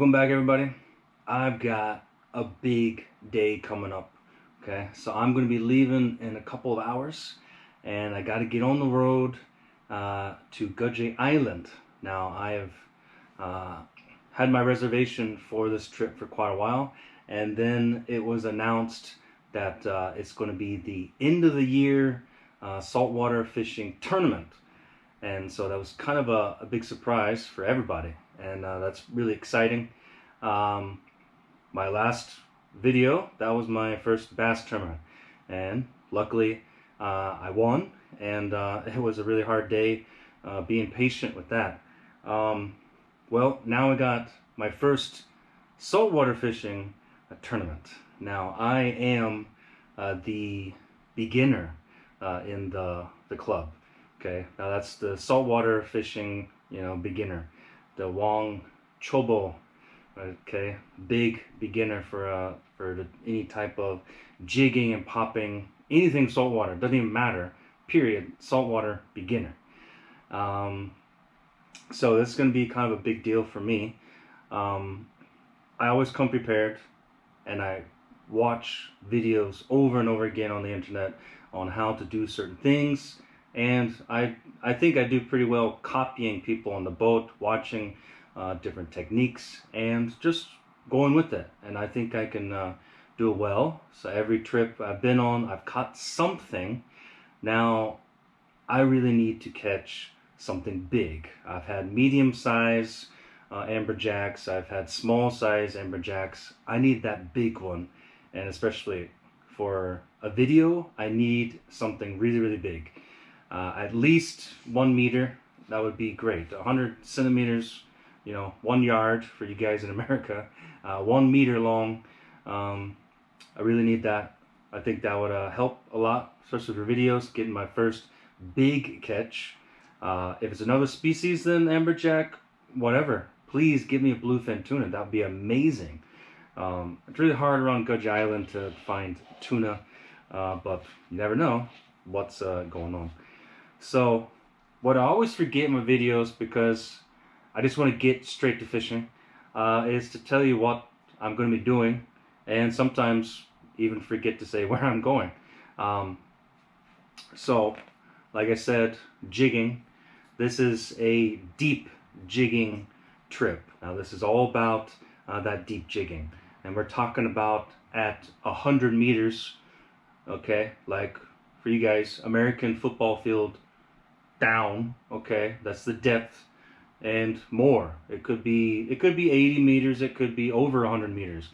Welcome back, everybody. I've got a big day coming up. Okay, so I'm going to be leaving in a couple of hours, and I got to get on the road to Geoje Island. Now, I have had my reservation for this trip for quite a while, and then it was announced that it's going to be the end of the year saltwater fishing tournament. And so that was kind of a big surprise for everybody, and that's really exciting. My last video, that was my first bass tournament, and luckily I won, and it was a really hard day being patient with that. Well, now I got my first saltwater fishing tournament. Now I am the beginner in the club. Okay, now that's the saltwater fishing, beginner, the Wong Chobo. Okay, big beginner for any type of jigging and popping, anything saltwater, doesn't even matter. Period. Saltwater beginner. So this is going to be kind of a big deal for me. I always come prepared, and I watch videos over and over again on the internet on how to do certain things. And I think I do pretty well copying people on the boat, watching different techniques, and just going with it. And I think I can do it well. So every trip I've been on, I've caught something. Now, I really need to catch something big. I've had medium size amberjacks. I've had small size amberjacks. I need that big one. And especially for a video, I need something really, really big. At least 1 meter, that would be great. 100 centimeters, 1 yard for you guys in America. 1 meter long. I really need that. I think that would help a lot, especially for videos, getting my first big catch. If it's another species than amberjack, whatever, please give me a bluefin tuna. That would be amazing. It's really hard around Geoje Island to find tuna, but you never know what's going on. So what I always forget in my videos, because I just want to get straight to fishing, is to tell you what I'm going to be doing, and sometimes even forget to say where I'm going. So like I said, jigging. This is a deep jigging trip. Now this is all about that deep jigging, and we're talking about at 100 meters. Okay, like for you guys, American football field down. Okay, that's the depth, and more. It could be 80 meters. It could be over 100 meters.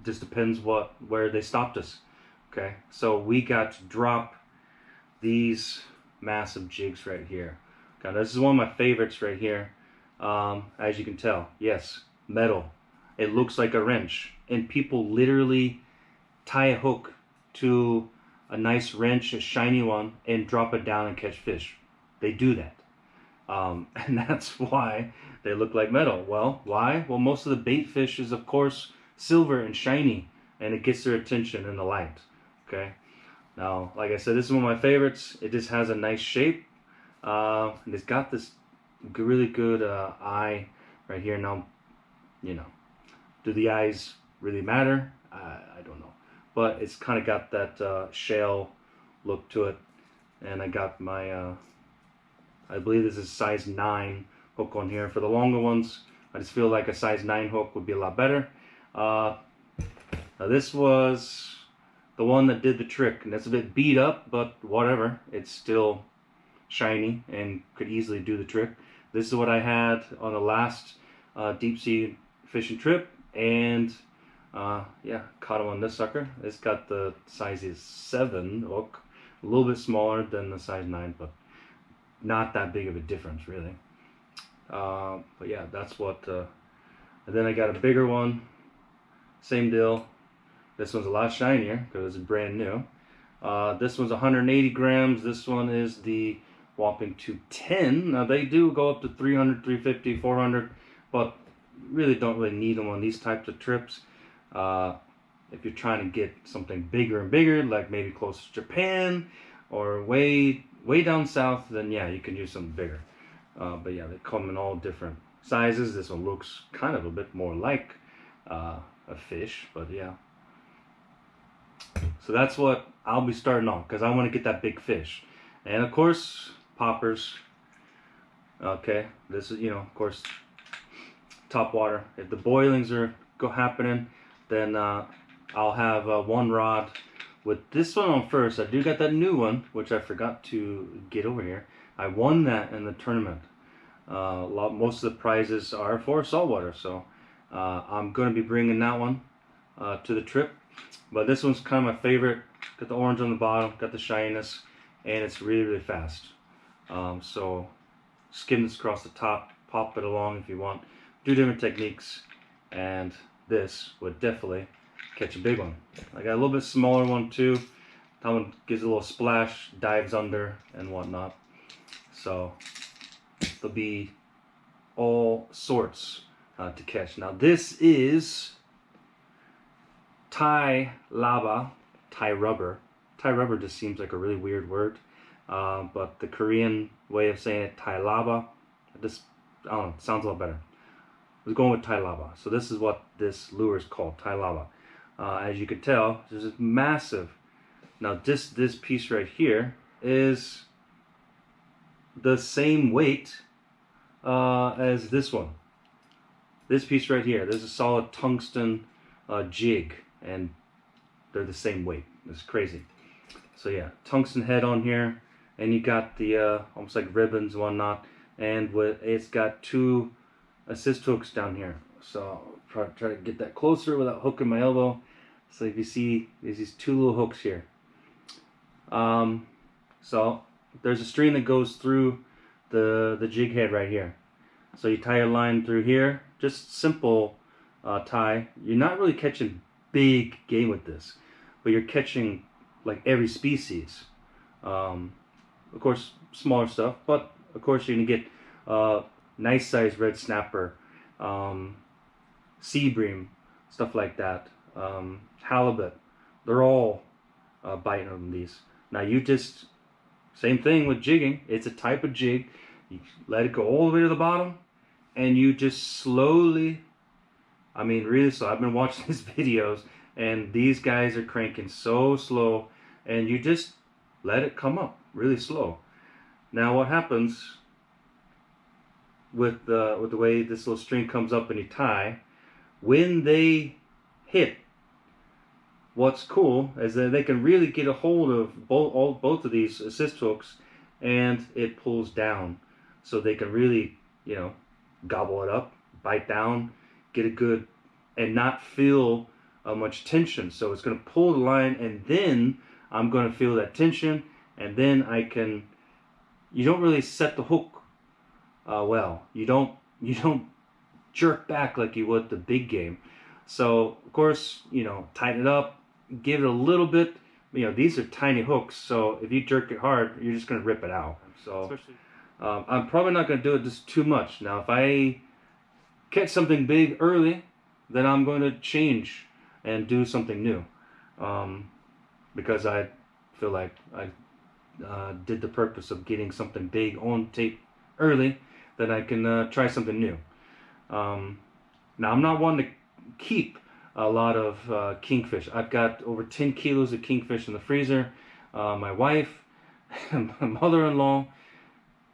Just depends where they stopped us. Okay, so we got to drop these massive jigs right here. Okay, this is one of my favorites right here. As you can tell, yes, metal. It looks like a wrench, and people literally tie a hook to a nice wrench, a shiny one, and drop it down and catch fish. They do that. And that's why they look like metal. Well, why? Well, most of the bait fish is, of course, silver and shiny, and it gets their attention in the light. Okay. Now, like I said, this is one of my favorites. It just has a nice shape. And it's got this really good eye right here. Now, do the eyes really matter? I don't know. But it's kind of got that shell look to it. And I got my, I believe this is size 9 hook on here. For the longer ones, I just feel like a size 9 hook would be a lot better. Now this was the one that did the trick, and it's a bit beat up, but whatever. It's still shiny and could easily do the trick. This is what I had on the last deep sea fishing trip, and yeah, caught him on this sucker. It's got the size 7 hook, a little bit smaller than the size 9, but not that big of a difference really. But yeah, that's what. And then I got a bigger one, same deal. This one's a lot shinier because it's brand new. This one's 180 grams. This one is the whopping 210. Now they do go up to 300, 350, 400, but really don't really need them on these types of trips. If you're trying to get something bigger and bigger, like maybe close to Japan or way down south, then yeah, you can use something bigger. But yeah, they come in all different sizes. This one looks kind of a bit more like a fish, but yeah. So that's what I'll be starting on, because I want to get that big fish. And of course, poppers. Okay, this is, of course, top water. If the boilings are happening, then I'll have one rod with this one on first. I do got that new one, which I forgot to get over here. I won that in the tournament. Most of the prizes are for saltwater, so I'm going to be bringing that one to the trip. But this one's kind of my favorite. Got the orange on the bottom, got the shininess, and it's really, really fast. So skim this across the top, pop it along if you want. Do different techniques, and this would definitely catch a big one. I got a little bit smaller one too. That one gives a little splash, dives under and whatnot. So there'll be all sorts to catch. Now this is Thai lava, Thai rubber. Thai rubber just seems like a really weird word, but the Korean way of saying it, Thai lava, just, I don't know, it sounds a lot better. I was going with Thai lava. So this is what this lure is called, Thai lava. As you can tell, this is massive. Now this piece right here is the same weight as this one. This piece right here, there's a solid tungsten jig, and they're the same weight. It's crazy. So yeah, tungsten head on here, and you got the almost like ribbons and whatnot, and it's got two assist hooks down here. So try to get that closer without hooking my elbow. So if you see, there's these two little hooks here. So there's a string that goes through the jig head right here. So you tie your line through here, just simple tie. You're not really catching big game with this, but you're catching like every species. Of course, smaller stuff, but of course you're gonna get nice sized red snapper, sea bream, stuff like that, halibut. They're all biting on these. Now you just, same thing with jigging. It's a type of jig. You let it go all the way to the bottom, and you just slowly, I mean really slow. I've been watching these videos, and these guys are cranking so slow, and you just let it come up really slow. Now what happens with the way this little string comes up and you tie, when they hit, what's cool is that they can really get a hold of both of these assist hooks, and it pulls down, so they can really, gobble it up, bite down, get a good, and not feel much tension. So it's going to pull the line, and then I'm going to feel that tension, and then I can. You don't really set the hook well. You don't jerk back like you would the big game. So of course, tighten it up, give it a little bit. These are tiny hooks, so if you jerk it hard, you're just going to rip it out. So I'm probably not going to do it just too much. Now if I catch something big early, then I'm going to change and do something new, because I feel like I did the purpose of getting something big on tape early, then I can try something new. Now I'm not one to keep a lot of kingfish. I've got over 10 kilos of kingfish in the freezer. My wife, my mother-in-law,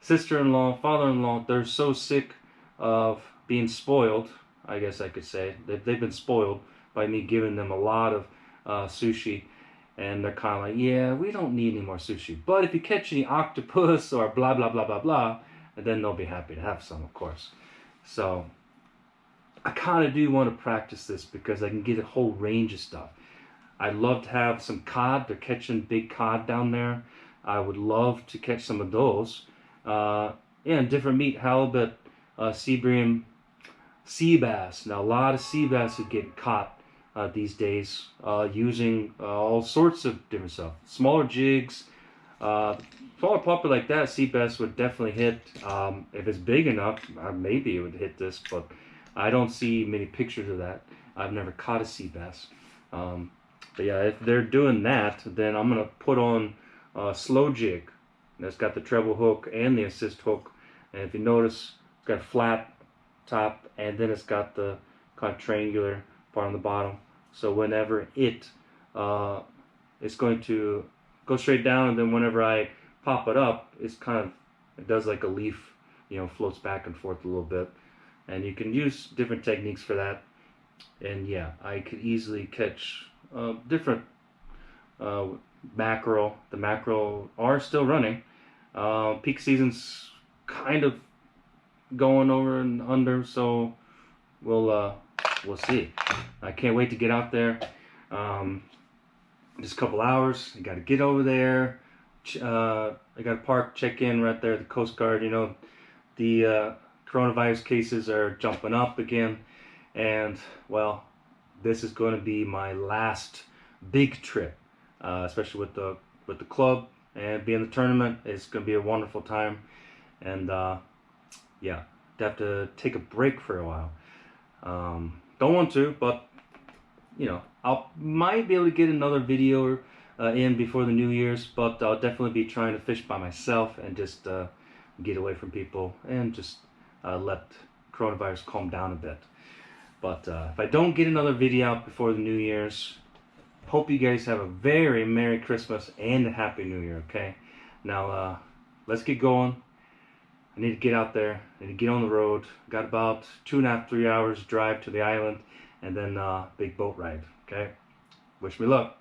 sister-in-law, father-in-law, they're so sick of being spoiled, I guess I could say. They've been spoiled by me giving them a lot of sushi, and they're kind of like, yeah, we don't need any more sushi. But if you catch any octopus or blah, blah, blah, blah, blah, then they'll be happy to have some, of course. So I kind of do want to practice this because I can get a whole range of stuff. I'd love to have some cod. They're catching big cod down there. I would love to catch some of those. And different meat, halibut, sea bream, sea bass. Now a lot of sea bass would get caught these days using all sorts of different stuff. Smaller jigs, smaller popper like that, sea bass would definitely hit. If it's big enough, maybe it would hit this, but I don't see many pictures of that. I've never caught a sea bass. But yeah, if they're doing that, then I'm going to put on a slow jig. That's got the treble hook and the assist hook. And if you notice, it's got a flat top, and then it's got the kind of triangular part on the bottom. So whenever it's going to go straight down, and then whenever I pop it up, it does like a leaf, floats back and forth a little bit. And you can use different techniques for that. And yeah, I could easily catch different mackerel. The mackerel are still running. Peak season's kind of going over and under, so we'll see. I can't wait to get out there. Just a couple hours. I got to get over there. I got to park, check in right there at the Coast Guard. The coronavirus cases are jumping up again, and well, this is going to be my last big trip, especially with the club and being in the tournament. It's going to be a wonderful time, and yeah, have to take a break for a while. Don't want to, but I might be able to get another video in before the New Year's, but I'll definitely be trying to fish by myself and just get away from people and just let coronavirus calm down a bit. But if I don't get another video out before the New Year's, hope you guys have a very Merry Christmas and a Happy New Year, okay? Now, let's get going. I need to get out there. I need to get on the road. Got about 2.5, 3 hours drive to the island, and then big boat ride, okay? Wish me luck.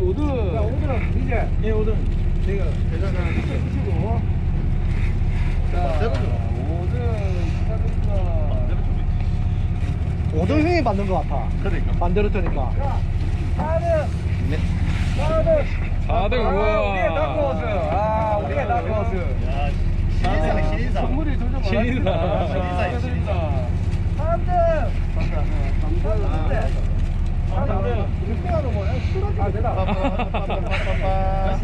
5등. 자, 5등 이제. 예, 5등. 내가 대장을 붙이고. 자, 5등 축하드립니다. 5등 형이 받는 것 같아. 그러니까. 반대로 트니까. 자, 4등. 네. 4등. 4등, 우와. 우리의 다크호스. 우리의 다크호스. 신인상. 선물이 점점 신인상. 축하드립니다. 3등. 3등. 아, 되다. 다시.